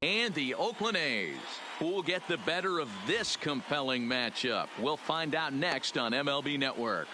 and the Oakland A's. Who'll get the better of this compelling matchup? We'll find out next on MLB Network.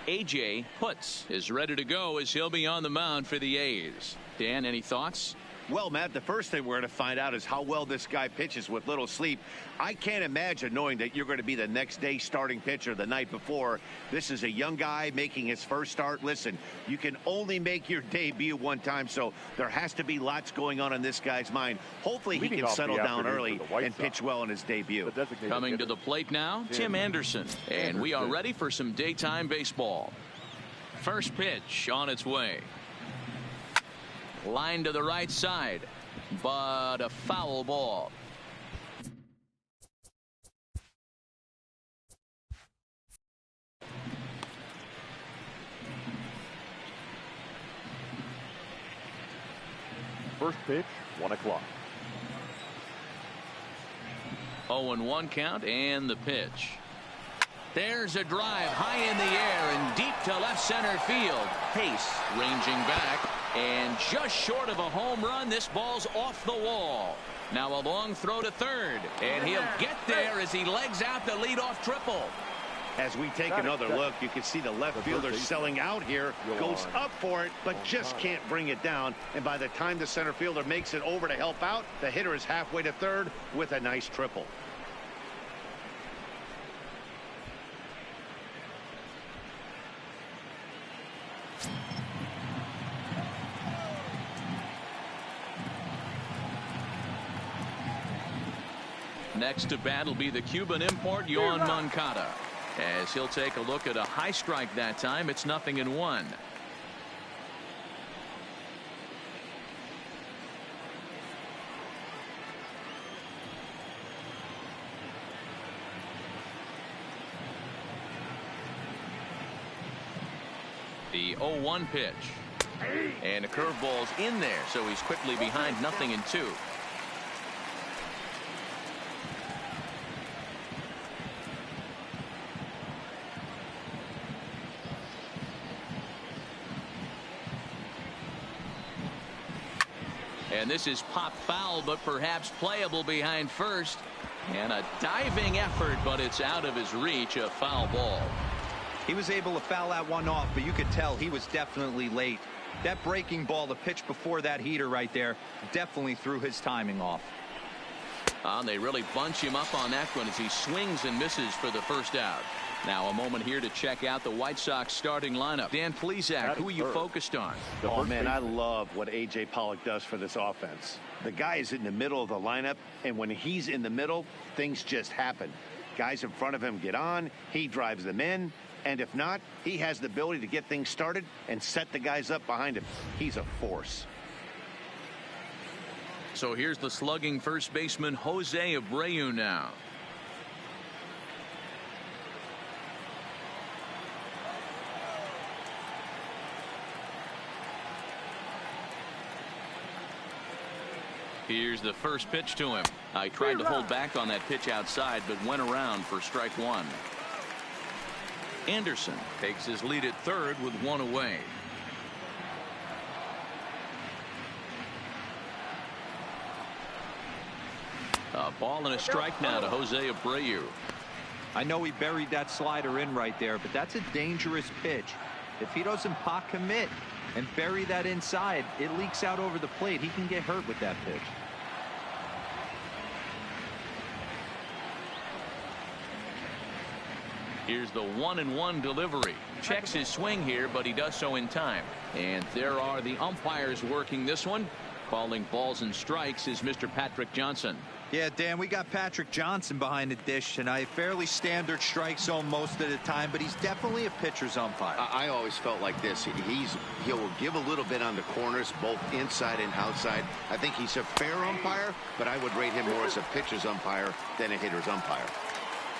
A.J. Putz is ready to go as he'll be on the mound for the A's. Dan, any thoughts? Well, Matt, the first thing we're going to find out is how well this guy pitches with little sleep. I can't imagine knowing that you're going to be the next day starting pitcher the night before. This is a young guy making his first start. Listen, you can only make your debut one time, so there has to be lots going on in this guy's mind. Hopefully he can settle down early and pitch well in his debut. Coming to the plate now, Tim Anderson. And we are ready for some daytime baseball. First pitch on its way. Line to the right side, but a foul ball. First pitch, 1 o'clock. 0-1 count and the pitch. There's a drive high in the air and deep to left center field. Pace ranging back. And just short of a home run, this ball's off the wall. Now a long throw to third, and he'll get there as he legs out the leadoff triple. As we take another look, you can see the left fielder selling out here, goes up for it, but just can't bring it down. And by the time the center fielder makes it over to help out, the hitter is halfway to third with a nice triple. Next to bat will be the Cuban import Yoan Moncada. As he'll take a look at a high strike that time, it's 0-1. The 0-1 pitch. And a curveball's in there, so he's quickly behind 0-2. And this is pop foul, but perhaps playable behind first. And a diving effort, but it's out of his reach, a foul ball. He was able to foul that one off, but you could tell he was definitely late. That breaking ball, the pitch before that heater right there, definitely threw his timing off. They really bunch him up on that one as he swings and misses for the first out. Now a moment here to check out the White Sox starting lineup. Dan Plesac, who are you focused on? Oh, man, I love what A.J. Pollock does for this offense. The guy is in the middle of the lineup, and when he's in the middle, things just happen. Guys in front of him get on, he drives them in, and if not, he has the ability to get things started and set the guys up behind him. He's a force. So here's the slugging first baseman Jose Abreu now. Here's the first pitch to him. I tried to hold back on that pitch outside, but went around for strike one. Anderson takes his lead at third with one away. A ball and a strike now to Jose Abreu. I know he buried that slider in right there, but that's a dangerous pitch. If he doesn't pot commit and bury that inside, it leaks out over the plate. He can get hurt with that pitch. Here's the 1-1 delivery. Checks his swing here, but he does so in time. And there are the umpires working this one. Calling balls and strikes is Mr. Patrick Johnson. Yeah, Dan, we got Patrick Johnson behind the dish, and a fairly standard strike zone most of the time, but he's definitely a pitcher's umpire. I always felt like this. He'll give a little bit on the corners, both inside and outside. I think he's a fair umpire, but I would rate him more as a pitcher's umpire than a hitter's umpire.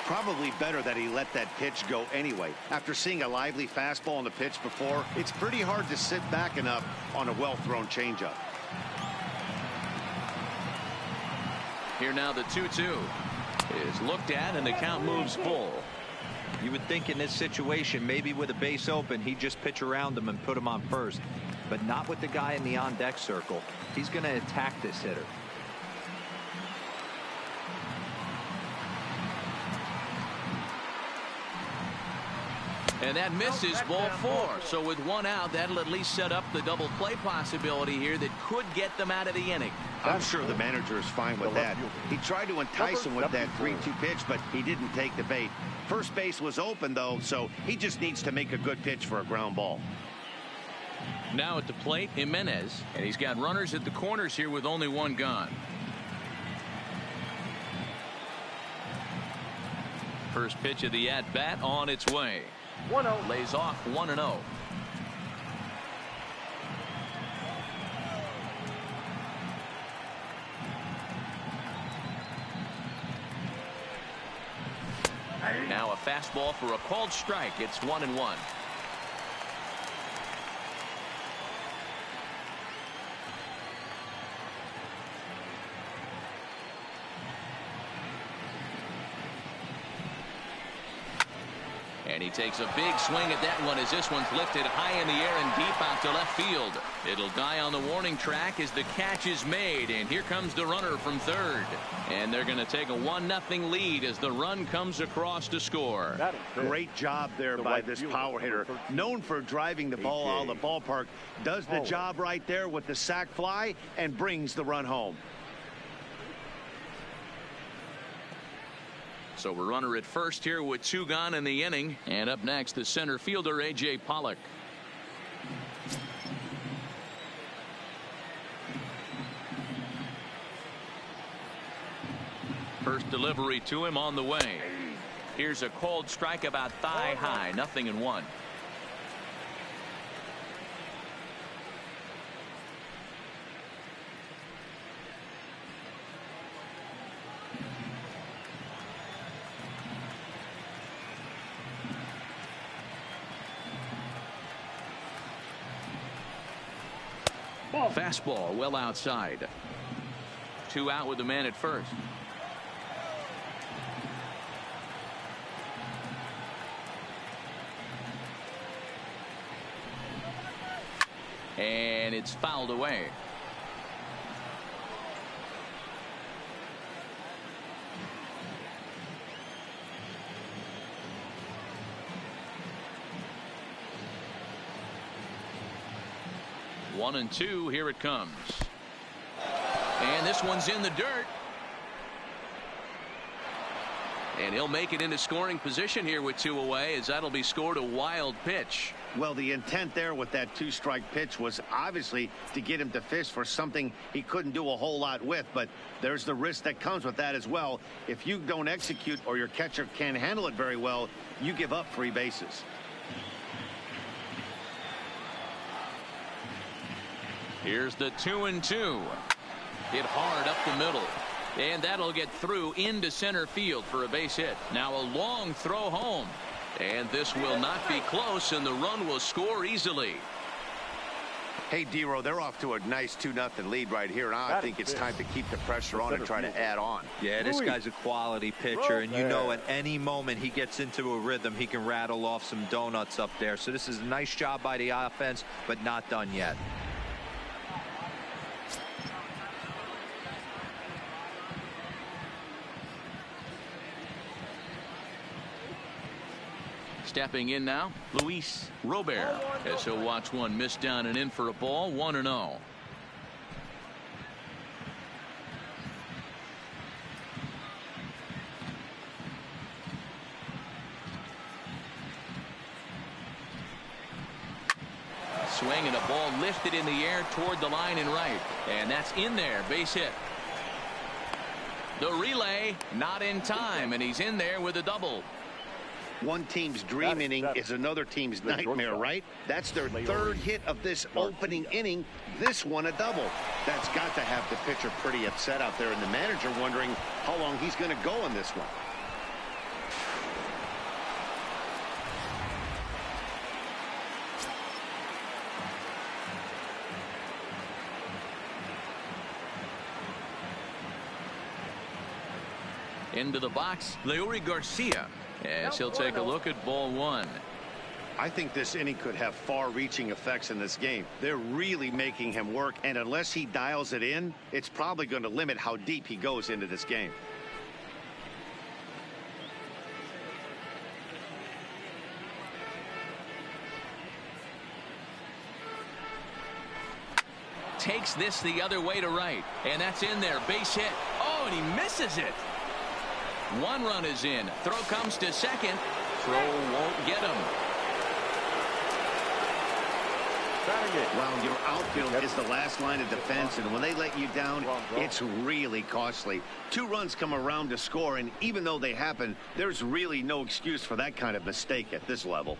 Probably better that he let that pitch go anyway. After seeing a lively fastball on the pitch before, it's pretty hard to sit back enough on a well-thrown changeup. Here now the 2-2 is looked at, and the count moves full. You would think in this situation, maybe with a base open, he'd just pitch around him and put him on first. But not with the guy in the on-deck circle. He's going to attack this hitter. And that misses ball 4. So with 1 out, that'll at least set up the double play possibility here that could get them out of the inning. I'm sure the manager is fine with that. He tried to entice him with that 3-2 pitch, but he didn't take the bait. First base was open, though, so he just needs to make a good pitch for a ground ball. Now at the plate, Jimenez, and he's got runners at the corners here with only 1 gone. First pitch of the at-bat on its way. 1-0. Lays off 1-0. Now a fastball for a called strike. It's 1-1. And he takes a big swing at that one as this one's lifted high in the air and deep out to left field. It'll die on the warning track as the catch is made. And here comes the runner from third. And they're going to take a 1-0 lead as the run comes across to score. Great job there by this power hitter. Known for driving the ball out of the ballpark. Does the job right there with the sac fly and brings the run home. So we're runner at first here with 2 gone in the inning. And up next, the center fielder, A.J. Pollock. First delivery to him on the way. Here's a called strike about thigh high. 0-1. Fastball well outside. 2 out with the man at first. And it's fouled away. One and 2. Here it comes. And this one's in the dirt. And he'll make it into scoring position here with 2 away, as that'll be scored a wild pitch. Well, the intent there with that 2-strike pitch was obviously to get him to fish for something he couldn't do a whole lot with. But there's the risk that comes with that as well. If you don't execute or your catcher can't handle it very well, you give up 3 bases. Here's the 2-2. Hit hard up the middle. And that'll get through into center field for a base hit. Now a long throw home. And this will not be close, and the run will score easily. Hey, D-Row, they're off to a nice 2-0 lead right here. Now I think it's time to keep the pressure on and try to add on. Yeah, this guy's a quality pitcher, and you know at any moment he gets into a rhythm, he can rattle off some donuts up there. So this is a nice job by the offense, but not done yet. Stepping in now, Luis Robert, as he'll watch one miss down and in for a ball. 1-0. Swing and a ball lifted in the air toward the line and right. And that's in there. Base hit. The relay not in time, and he's in there with a double. One team's dream inning is another team's nightmare, right? That's their 3rd hit of this opening inning. This one a double. That's got to have the pitcher pretty upset out there, and the manager wondering how long he's going to go on this one. Into the box, Leury Garcia. as he'll take a look at ball one. I think this inning could have far-reaching effects in this game. They're really making him work, and unless he dials it in, it's probably going to limit how deep he goes into this game. Takes this the other way to right, and that's in there. Base hit. Oh, and he misses it. One run is in. Throw comes to second. Throw won't get him. Well, your outfield is the last line of defense, and when they let you down, it's really costly. 2 runs come around to score, and even though they happen, there's really no excuse for that kind of mistake at this level.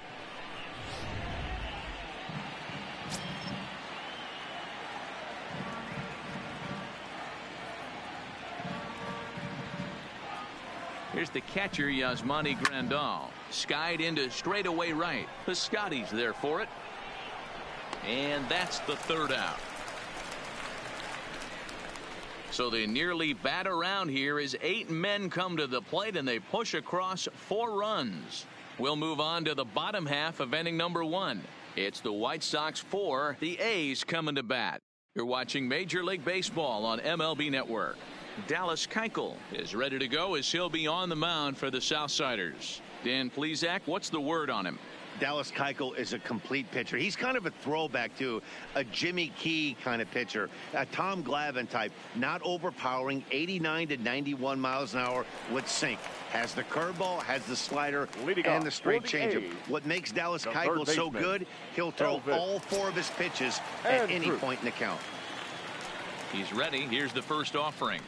Here's the catcher, Yasmani Grandal. Skied into straightaway right. Piscotti's there for it. And that's the 3rd out. So they nearly bat around here as 8 men come to the plate and they push across 4 runs. We'll move on to the bottom half of inning number 1. It's the White Sox 4, the A's coming to bat. You're watching Major League Baseball on MLB Network. Dallas Keuchel is ready to go as he'll be on the mound for the Southsiders. Dan Plesac, what's the word on him? Dallas Keuchel is a complete pitcher. He's kind of a throwback to a Jimmy Key kind of pitcher, a Tom Glavine type, not overpowering, 89 to 91 miles an hour with sink. Has the curveball, has the slider, and the straight changeup. What makes Dallas Keuchel so good, he'll throw all 4 of his pitches at any point in the count. He's ready. Here's the first offering.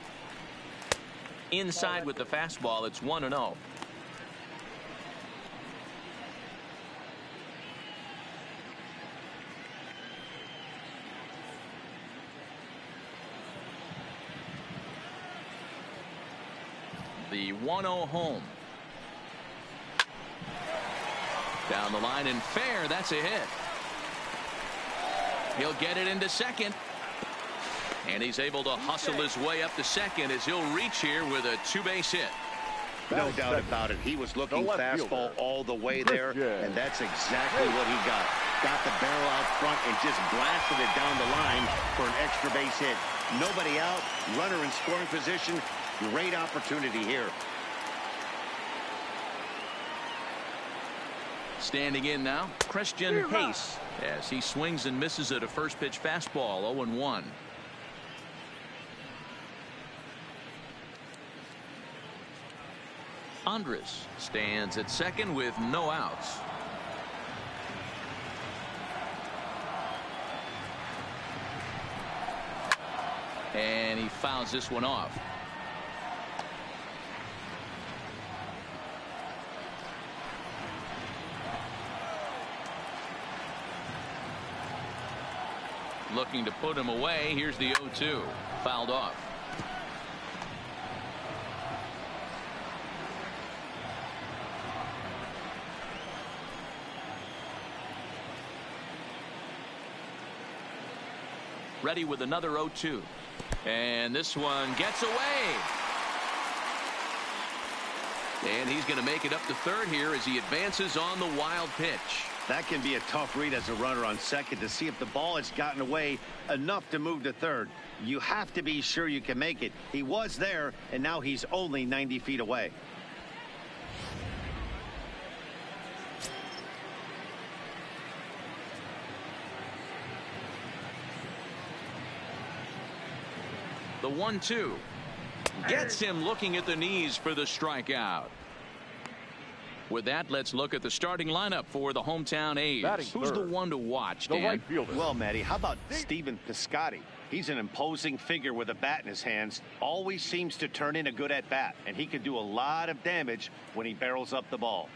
Inside with the fastball, it's 1-0. The 1-0 home. Down the line and fair. That's a hit. He'll get it into second. And he's able to hustle his way up to second as he'll reach here with a 2-base hit. No doubt about it. He was looking fastball all the way there, and that's exactly what he got. Got the barrel out front and just blasted it down the line for an extra base hit. Nobody out, runner in scoring position. Great opportunity here. Standing in now, Christian Hayes, as he swings and misses at a first pitch fastball, 0-1. Andres stands at second with no outs. And he fouls this one off. Looking to put him away. Here's the 0-2. Fouled off. Ready with another 0-2. And this one gets away. And he's going to make it up to third here as he advances on the wild pitch. That can be a tough read as a runner on second to see if the ball has gotten away enough to move to third. You have to be sure you can make it. He was there, and now he's only 90 feet away. The 1-2 gets him looking at the knees for the strikeout. With that, let's look at the starting lineup for the hometown A's. Who's the one to watch, Dan? Well, Matty, how about Stephen Piscotti? He's an imposing figure with a bat in his hands. Always seems to turn in a good at-bat, and he can do a lot of damage when he barrels up the ball.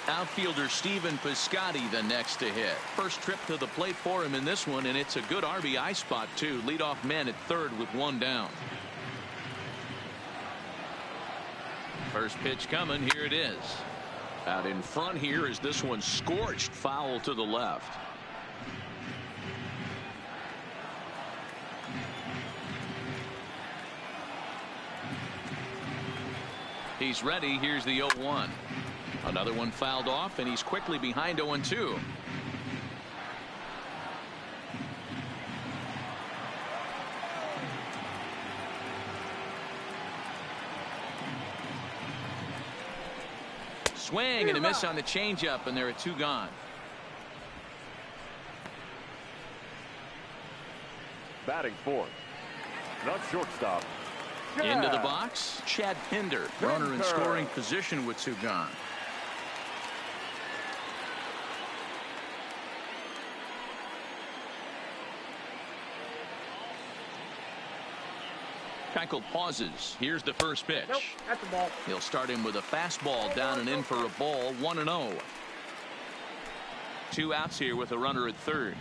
Outfielder Stephen Piscotti the next to hit. First trip to the plate for him in this one, and it's a good RBI spot too. Leadoff man at third with one down. First pitch coming. Here it is. Out in front here is this one scorched foul to the left. He's ready. Here's the 0-1. Another one fouled off, and he's quickly behind 0-2. Swing and a miss on the changeup, and there are 2 gone. Batting fourth. Not shortstop. Into the box, Chad Pinder. Runner in scoring position with 2 gone. Keuchel pauses. Here's the first pitch. Nope, that's a ball. He'll start him with a fastball down and in for a ball. 1-0. 2 outs here with a runner at third.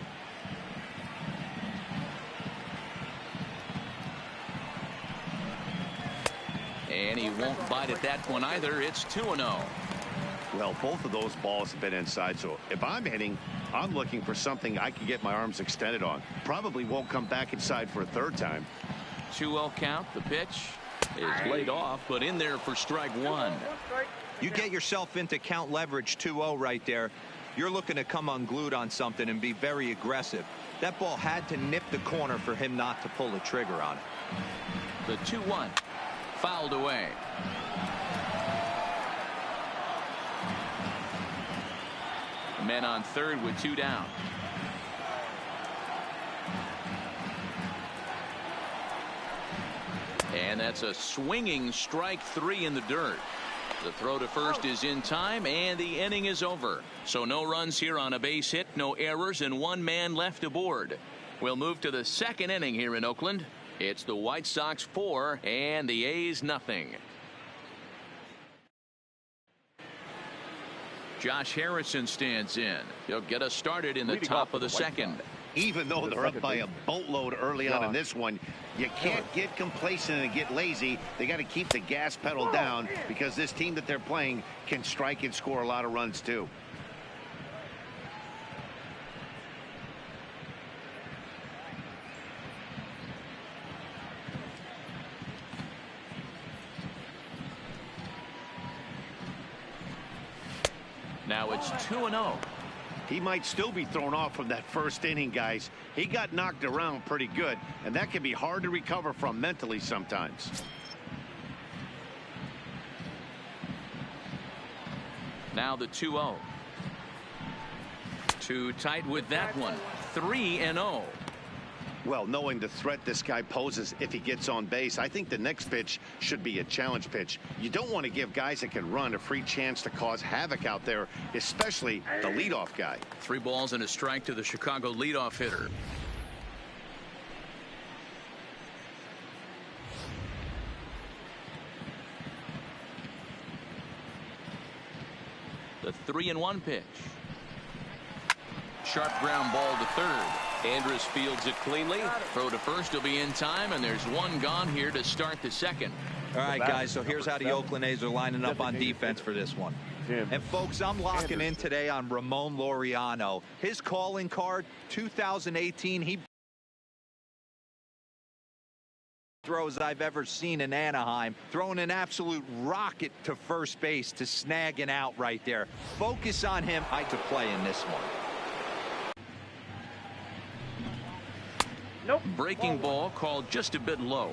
And he won't bite at that one either. It's 2-0. Well, both of those balls have been inside, so if I'm hitting, I'm looking for something I can get my arms extended on. Probably won't come back inside for a third time. 2-0 count. The pitch is laid off, but in there for strike 1. You get yourself into count leverage 2-0 right there. You're looking to come unglued on something and be very aggressive. That ball had to nip the corner for him not to pull the trigger on it. The 2-1 fouled away. Men on third with 2 down. And that's a swinging strike 3 in the dirt. The throw to first is in time, and the inning is over. So no runs here on a base hit, no errors, and 1 man left aboard. We'll move to the second inning here in Oakland. It's the White Sox 4 and the A's nothing. Josh Harrison stands in. He'll get us started in the top of the second. Even though they're up by a boatload early on in this one, you can't get complacent and get lazy. They got to keep the gas pedal down because this team that they're playing can strike and score a lot of runs too. Now it's 2-0. He might still be thrown off from that first inning, guys. He got knocked around pretty good, and that can be hard to recover from mentally sometimes. Now the 2-0. Too tight with that one. 3-0. Well, knowing the threat this guy poses if he gets on base, I think the next pitch should be a challenge pitch. You don't want to give guys that can run a free chance to cause havoc out there, especially the leadoff guy. 3 balls and a strike to the Chicago leadoff hitter. The 3-1 pitch. Sharp ground ball to third. Andrus fields it cleanly. Throw to first will be in time, and there's 1 gone here to start the second. All right, guys, so here's how the Oakland A's are lining up on defense for this one. And, folks, I'm locking in today on Ramon Laureano. His calling card, 2018, he throws I've ever seen in Anaheim, throwing an absolute rocket to first base to snag an out right there. Focus on him. I to play in this one. Nope. Breaking ball called just a bit low.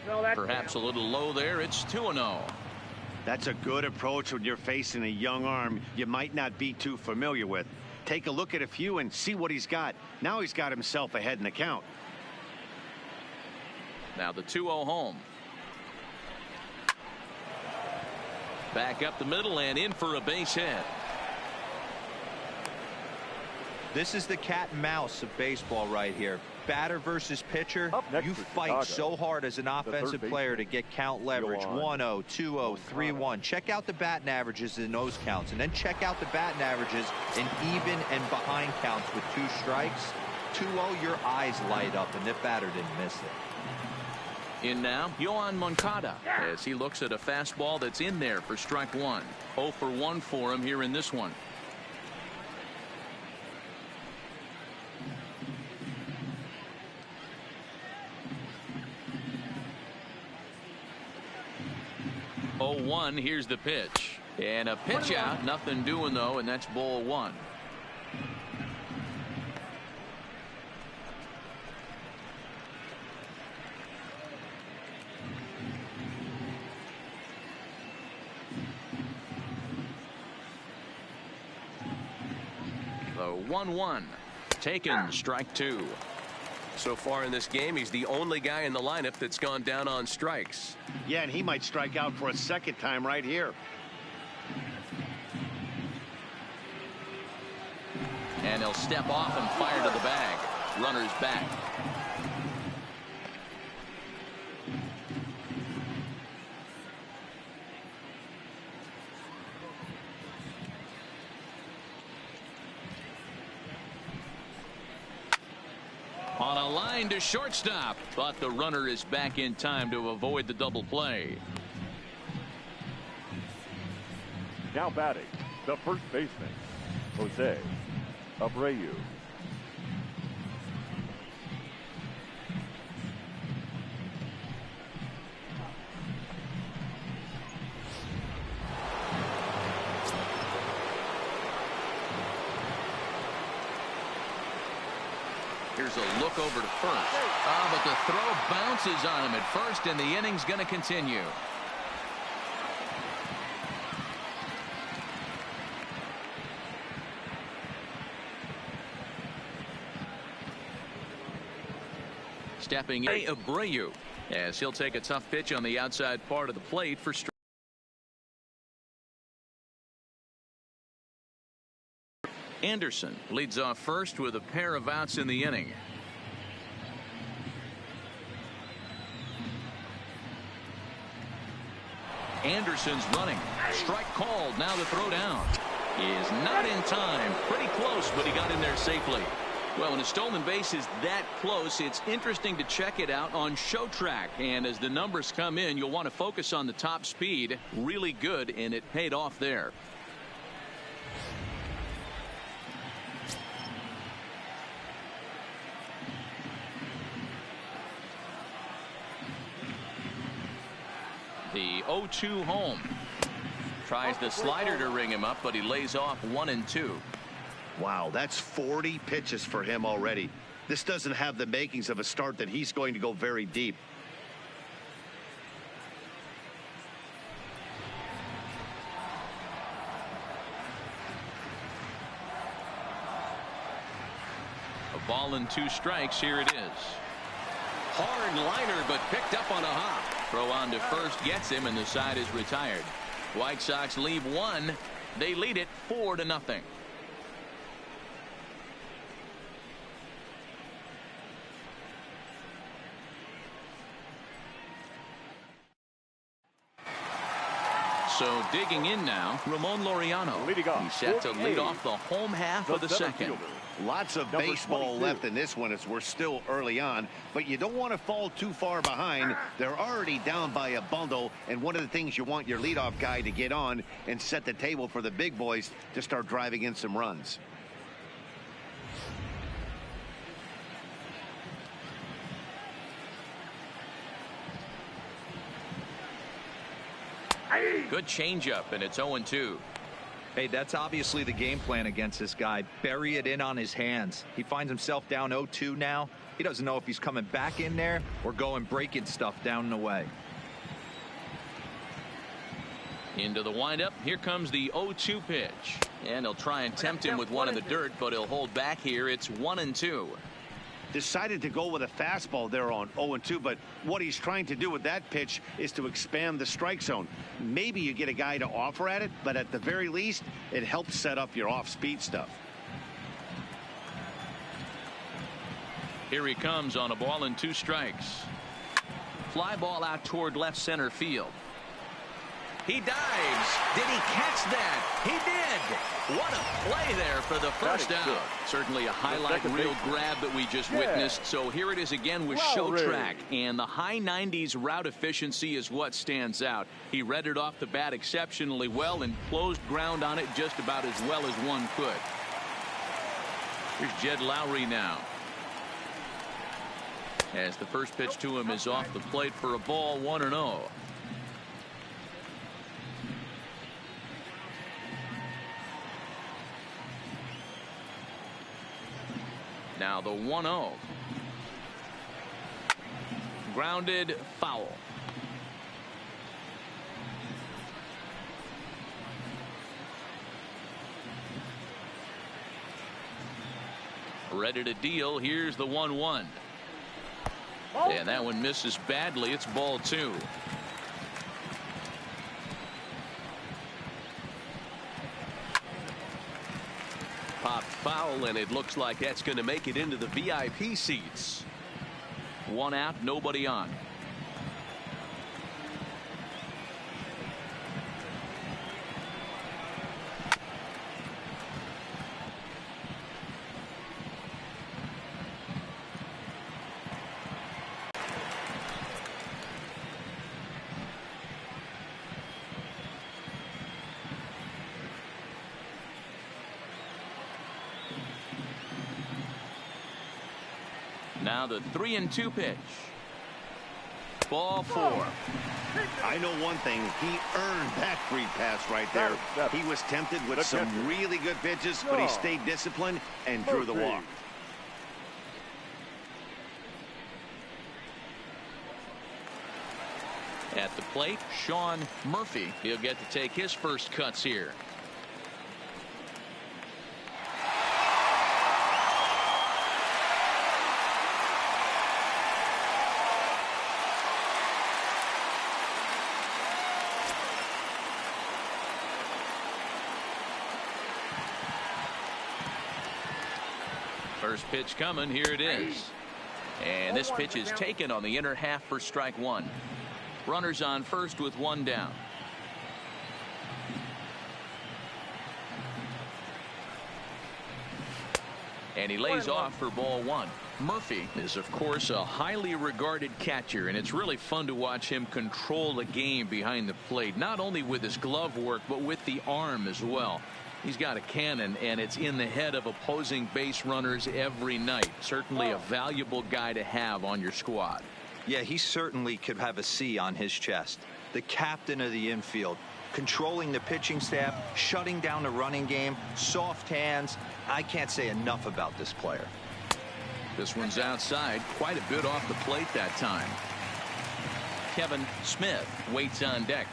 No, that's Perhaps a little low there. It's 2-0. That's a good approach when you're facing a young arm you might not be too familiar with. Take a look at a few and see what he's got. Now he's got himself ahead in the count. Now the 2-0 home. Back up the middle and in for a base hit. This is the cat and mouse of baseball right here. Batter versus pitcher. You fight Chicago. so hard as an offensive player to get count leverage. 1-0, 2-0, 3-1. Check out the batting averages in those counts, and then check out the batting averages in even and behind counts with 2 strikes. 2-0, your eyes light up, and the batter didn't miss it. In now, Yohan Moncada, as he looks at a fastball that's in there for strike 1. 0 for 1 for him here in this one. 0-1. Here's the pitch. And a pitch out. Nothing doing, though, and that's ball one. The 1-1. Taken, strike two. So far in this game, he's the only guy in the lineup that's gone down on strikes. Yeah, and he might strike out for a second time right here. And he'll step off and fire to the bag. Runner's back. On a line to shortstop, but the runner is back in time to avoid the double play. Now batting, the first baseman, Jose Abreu. Here's a look over to first. But the throw bounces on him at first, and the inning's going to continue. Stepping in, Abreu, as he'll take a tough pitch on the outside part of the plate for strike. Anderson leads off first with a pair of outs in the inning. Anderson's running. Strike called. Now the throw down is not in time. Pretty close, but he got in there safely. Well, when a stolen base is that close, it's interesting to check it out on show track. And as the numbers come in, you'll want to focus on the top speed. Really good, and it paid off there. The 0-2 home. Tries the slider to ring him up, but he lays off 1 and 2. Wow, that's 40 pitches for him already. This doesn't have the makings of a start that he's going to go very deep. A ball and 2 strikes. Here it is. Hard liner, but picked up on a hop. Throw on to first gets him, and the side is retired. White Sox leave 1. They lead it 4-0. So digging in now, Ramon Laureano. Leading off, He's set to lead off the home half of the second. Fielder. Lots of Number baseball 22. left in this one as we're still early on, but you don't want to fall too far behind. They're already down by a bundle, and one of the things you want your leadoff guy to get on and set the table for the big boys to start driving in some runs. Good changeup, and it's 0-2. Hey, that's obviously the game plan against this guy. Bury it in on his hands. He finds himself down 0-2 now. He doesn't know if he's coming back in there or going breaking stuff down and away. Into the windup. Here comes the 0-2 pitch. And he'll try and tempt him with one in the dirt, but he'll hold back here. It's 1-2. Decided to go with a fastball there on 0-2, but what he's trying to do with that pitch is to expand the strike zone. Maybe you get a guy to offer at it, but at the very least, it helps set up your off-speed stuff. Here he comes on a ball and 2 strikes. Fly ball out toward left center field. He dives. Did he catch that? He did. What a play there for the first out. Certainly a highlight reel grab that we just witnessed. So here it is again with show track. And the high 90s route efficiency is what stands out. He read it off the bat exceptionally well and closed ground on it just about as well as one could. Here's Jed Lowry now. As the first pitch to him is off the plate for a ball, 1-0. Now the 1-0. Grounded foul. Ready to deal. Here's the 1-1. And that one misses badly. It's ball 2. Popped foul, and it looks like that's going to make it into the VIP seats. 1 out, nobody on. Now the 3-2 pitch. Ball 4. I know one thing. He earned that free pass right there. He was tempted with some really good pitches, but he stayed disciplined and drew the walk. At the plate, Sean Murphy. He'll get to take his first cuts here. First pitch coming. Here it is. And this pitch is taken on the inner half for strike 1. Runners on first with 1 down. And he lays off for ball 1. Murphy is, of course, a highly regarded catcher, and it's really fun to watch him control the game behind the plate, not only with his glove work, but with the arm as well. He's got a cannon, and it's in the head of opposing base runners every night. Certainly a valuable guy to have on your squad. Yeah, he certainly could have a C on his chest. The captain of the infield, controlling the pitching staff, shutting down the running game, soft hands. I can't say enough about this player. This one's outside, quite a bit off the plate that time. Kevin Smith waits on deck.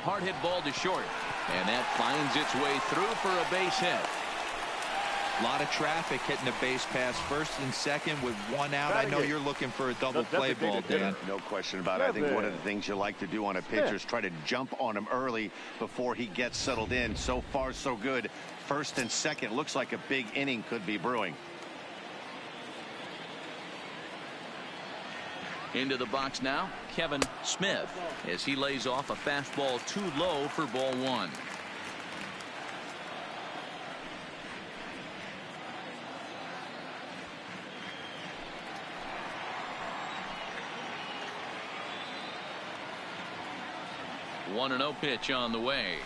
Hard hit ball to short, and that finds its way through for a base hit. A lot of traffic hitting the base pass first and second with 1 out. I know you're looking for a double play ball, Dan. No question about it. I think one of the things you like to do on a pitcher is try to jump on him early before he gets settled in. So far, so good. First and second, looks like a big inning could be brewing. Into the box now, Kevin Smith, as he lays off a fastball too low for ball 1. One 1-0 pitch on the way.